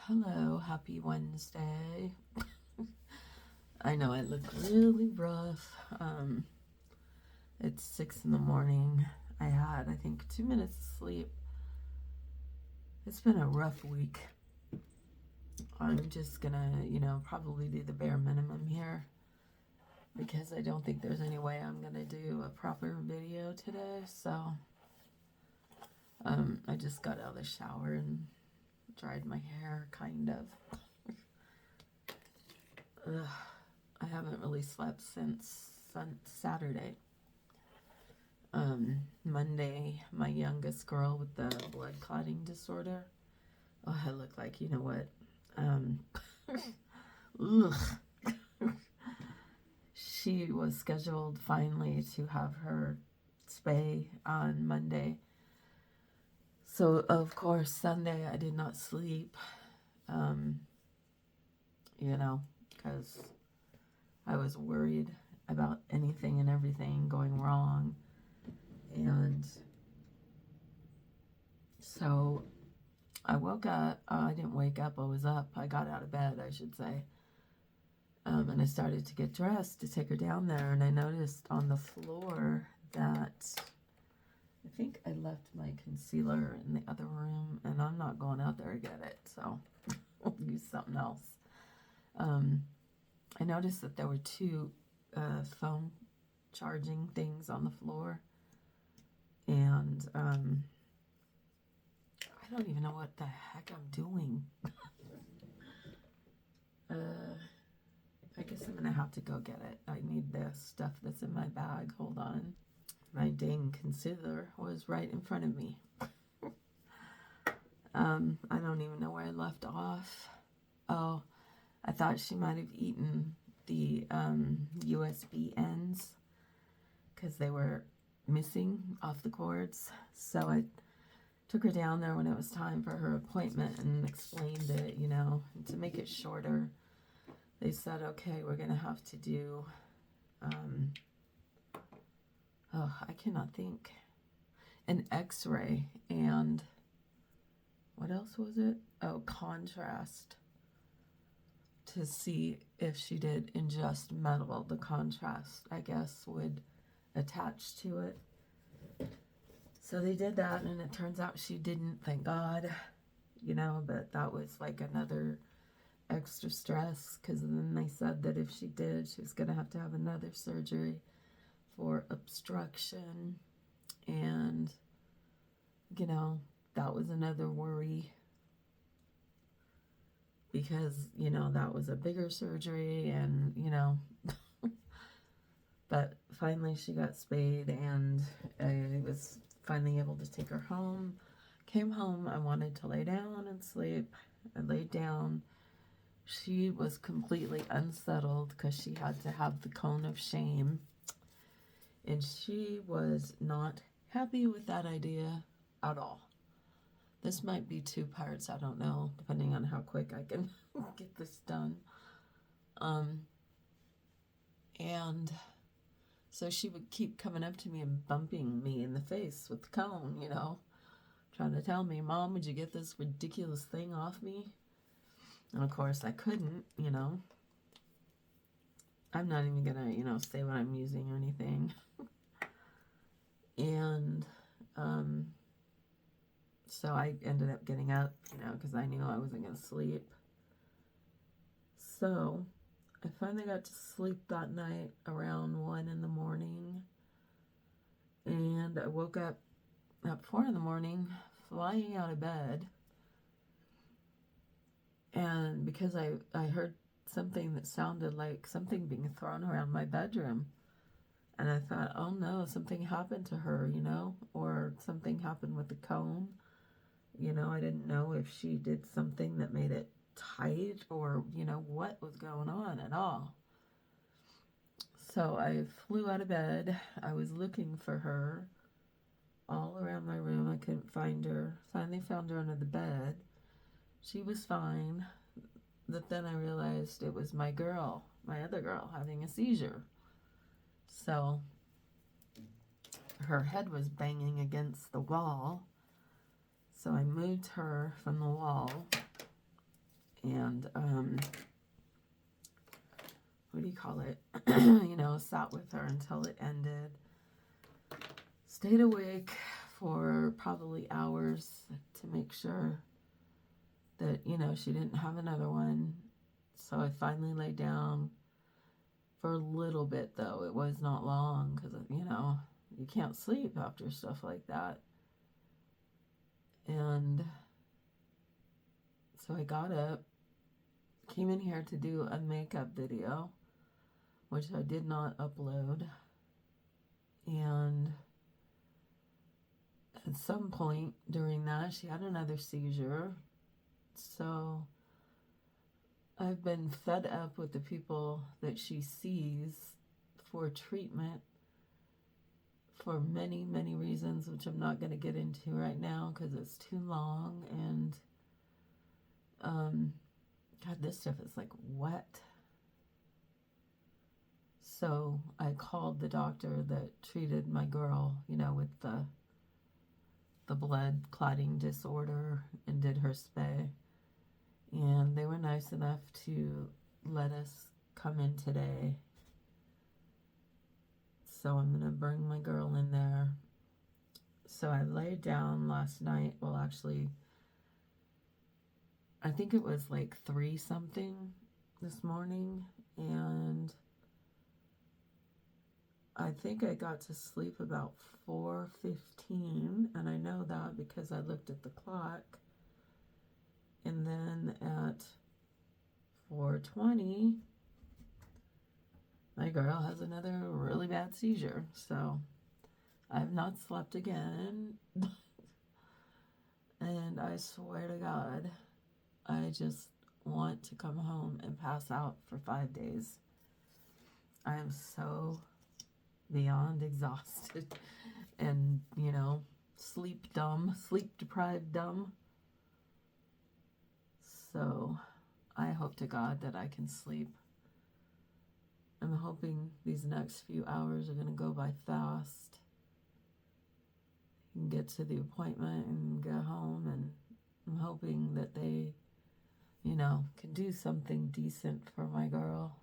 Hello, happy Wednesday. I know I look really rough. It's 6 in the morning. I had, I think, 2 minutes of sleep. It's been a rough week. I'm just gonna, probably do the bare minimum here because I don't think there's any way I'm gonna do a proper video today. So, I just got out of the shower and dried my hair, kind of. Ugh. I haven't really slept since Saturday. Monday, my youngest girl with the blood clotting disorder. Oh, I look like, you know what? Ugh. She was scheduled finally to have her spay on Monday. So, of course, Sunday I did not sleep, because I was worried about anything and everything going wrong. And so I woke up. I didn't wake up. I was up. I got out of bed, I should say. And I started to get dressed to take her down there. And I noticed on the floor that I think I left my concealer in the other room. And I'm not going out there to get it. So I'll use something else. I noticed that there were two phone charging things on the floor. And I don't even know what the heck I'm doing. I guess I'm gonna have to go get it. I need the stuff that's in my bag. Hold on. My dang concealer was right in front of me. I don't even know where I left off. Oh, I thought she might have eaten the USB ends because they were missing off the cords. So I took her down there when it was time for her appointment and explained it, to make it shorter. They said, okay, we're going to have to do, I cannot think, an x-ray and what else was it? Oh, contrast to see if she did ingest metal. The contrast, I guess, would attach to it. So they did that, and it turns out she didn't, thank God, but that was like another extra stress, because then they said that if she did, she was going to have another surgery for obstruction, and, that was another worry, because, that was a bigger surgery, and, but finally she got spayed, and I was finally able to take her home. Came home, I wanted to lay down and sleep. I laid down. She was completely unsettled because she had to have the cone of shame. And she was not happy with that idea at all. This might be 2 parts, I don't know, depending on how quick I can get this done. And so she would keep coming up to me and bumping me in the face with the cone, trying to tell me, Mom, would you get this ridiculous thing off me? And of course I couldn't, I'm not even gonna, say what I'm using or anything. And, so I ended up getting up, because I knew I wasn't gonna sleep. So I finally got to sleep that night around 1 in the morning. And I woke up at 4 in the morning, flying out of bed. And because I heard something that sounded like something being thrown around my bedroom. And I thought, oh no, something happened to her, or something happened with the cone. I didn't know if she did something that made it tight or, what was going on at all. So I flew out of bed. I was looking for her all around my room. I couldn't find her. Finally found her under the bed. She was fine. But then I realized it was my other girl, having a seizure. So her head was banging against the wall. So I moved her from the wall and what do you call it? You know, sat with her until it ended. Stayed awake for probably hours to make sure that, you know, she didn't have another one. So I finally laid down for a little bit, though. It was not long because, you know, you can't sleep after stuff like that. And so I got up, came in here to do a makeup video, which I did not upload. And at some point during that, she had another seizure. So I've been fed up with the people that she sees for treatment for many, many reasons, which I'm not going to get into right now because it's too long. And God, this stuff is like wet. So I called the doctor that treated my girl, you know, with the blood clotting disorder, and did her spay. And they were nice enough to let us come in today. So I'm going to bring my girl in there. So I laid down last night. Well, actually, I think it was like 3 something this morning. And I think I got to sleep about 4:15. And I know that because I looked at the clock. And then at 4:20, my girl has another really bad seizure. So I've not slept again. And I swear to God, I just want to come home and pass out for 5 days. I am so beyond exhausted and, you know, sleep deprived dumb. So I hope to God that I can sleep. I'm hoping these next few hours are going to go by fast. And get to the appointment and get home, and I'm hoping that they, you know, can do something decent for my girl.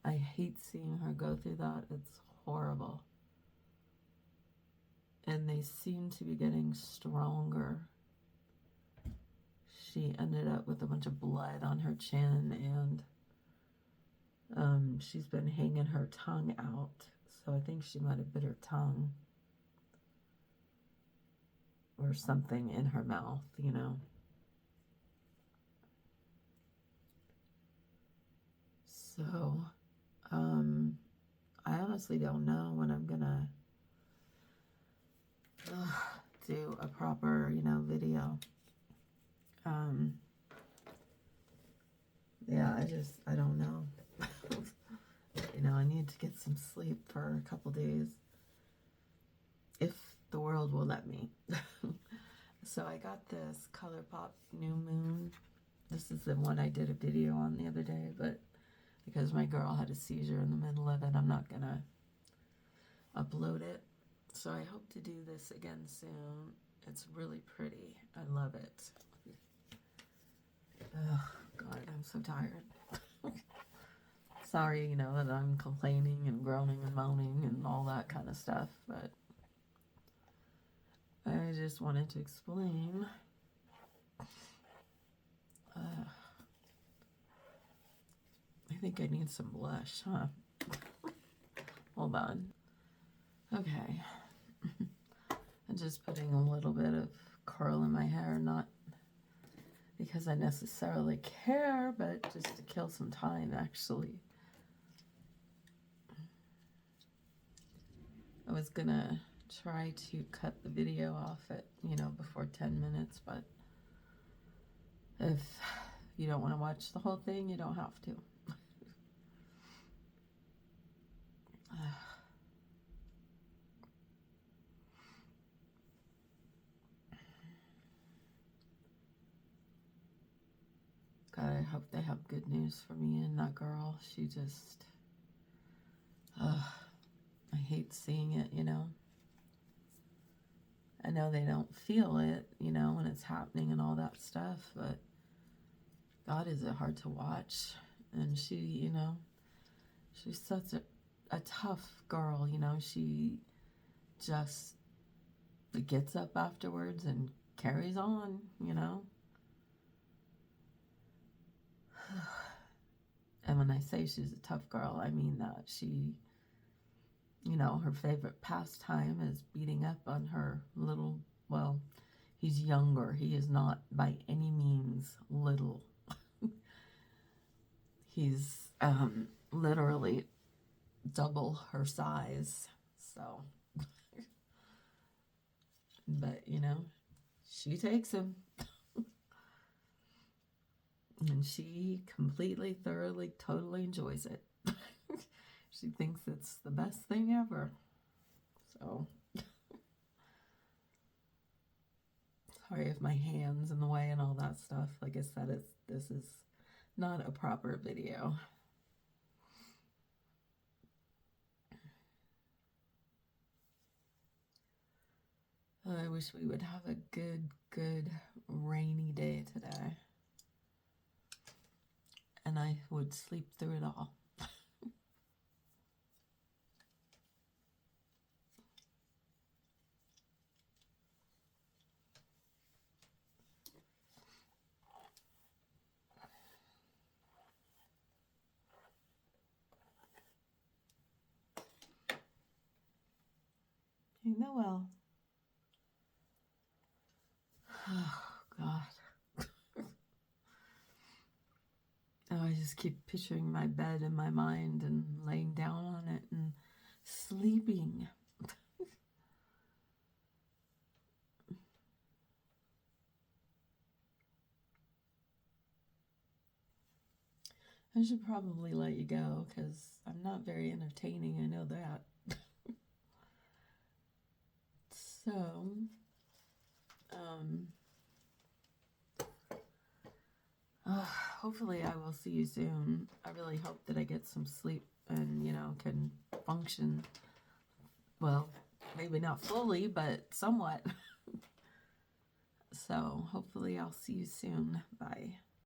I hate seeing her go through that. It's horrible. And they seem to be getting stronger. She ended up with a bunch of blood on her chin, and she's been hanging her tongue out. So I think she might have bit her tongue. Or something in her mouth, you know. So, I honestly don't know when I'm gonna do a proper, you know, video. Yeah, I don't know. You know, I need to get some sleep for a couple days. If the world will let me. So I got this ColourPop New Moon. This is the one I did a video on the other day, but because my girl had a seizure in the middle of it, I'm not gonna upload it. So I hope to do this again soon. It's really pretty. I love it. Oh, God, I'm so tired. Sorry, you know, that I'm complaining and groaning and moaning and all that kind of stuff, but I just wanted to explain. I think I need some blush, huh? Hold on. Okay. I'm just putting a little bit of curl in my hair, not because I necessarily care, but just to kill some time, actually. I was gonna try to cut the video off at, you know, before 10 minutes, but if you don't want to watch the whole thing, you don't have to. God, I hope they have good news for me and that girl. She just, I hate seeing it, you know. I know they don't feel it, you know, when it's happening and all that stuff, but God, is it hard to watch. And she, she's such a tough girl, she just gets up afterwards and carries on. And when I say she's a tough girl, I mean that she, her favorite pastime is beating up on her little, well, he's younger. He is not by any means little. He's literally double her size. So, but she takes him. And she completely, thoroughly, totally enjoys it. She thinks it's the best thing ever. So, sorry if my hand's in the way and all that stuff. Like I said, this is not a proper video. I wish we would have a good rainy day today. And I would sleep through it all. You know, well. Oh, God. Oh, I just keep picturing my bed in my mind and laying down on it and sleeping. I should probably let you go because I'm not very entertaining. I know that. So, hopefully I will see you soon. I really hope that I get some sleep and, can function, well, maybe not fully, but somewhat. So, hopefully I'll see you soon. Bye.